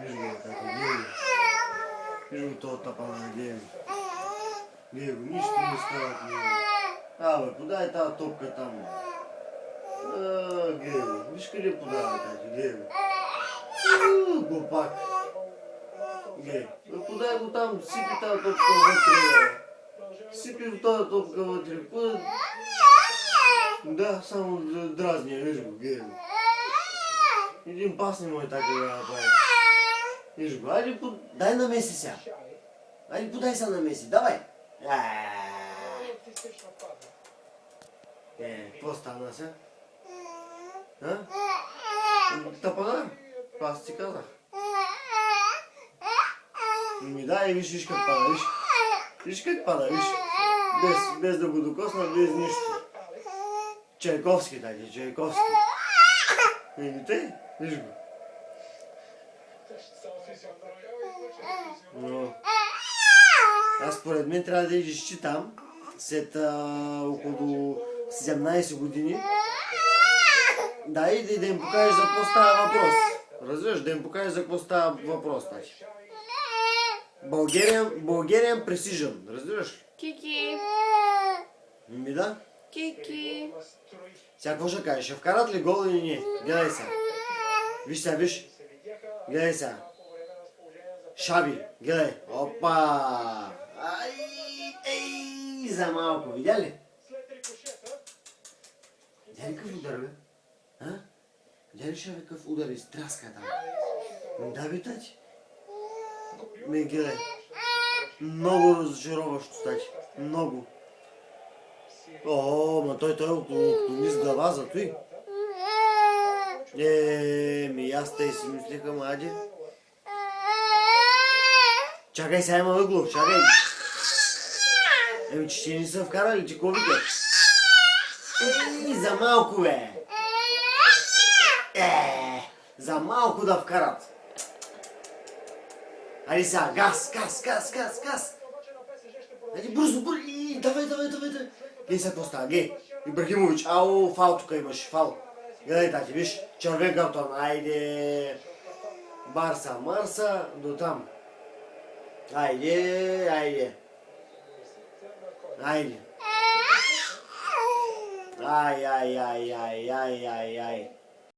Виж го, тати, гледай го. Виж го този тапана, гледай го. Гледай го, нищо не става от него. Абе, подай тази топка там. Гледай го, виж къде подава, тати, гледай го. Глупак. Гледай, подай го там, сипи тази топка вътре. Сипи в тази топка вътре. Да, само дразни, виж го, гледай го. Един пас не може така да направи. Виж го, айде дай намеси сега. Айде подай се намеси, давай. Какво стана сега? Тапана? Аз ти казах. Ми дай, виж как пада, виж. Виж как пада, виж. Без да го докосна, без нищо. Чайковски, таки, Чайковски. Тъй, виж го. Но аз според мен трябва да идиш там след около 17 години. Да, и да им покажеш за какво става въпрос. Разбираш, да им покажеш за какво става въпрос. Bulgarian Precision, разбираш? Кики. Ми да. Кики. Сега какво ще кажеш? Ще вкарат ли гол или не? Гледай сега. Виж сега, виж. Гледай сега. Шаби, гледай. Опа! Ей, за малко. Видя ли? Видя ли какъв удар, бе? Видя ли Шаби какъв удар изтряска там? Да, бе, тати. Ме, гледай. Много разочароващо, тати. Много. Ма той отклони с глава за той. Аз тъй си мислиха, млади. Чакай, сега има въглов, чакай. Че ще ни са вкарали, че ко викаш? За малко, бе. За малко да вкарат. Айде сега, газ. Айде бързо. Давай. Гледай сега какво става, гледай. Ибрахимович, фал тук имаш, фал. Гледай, тати, виж, червен картон, айде. Барса, Марса, до там. Айде. Ай.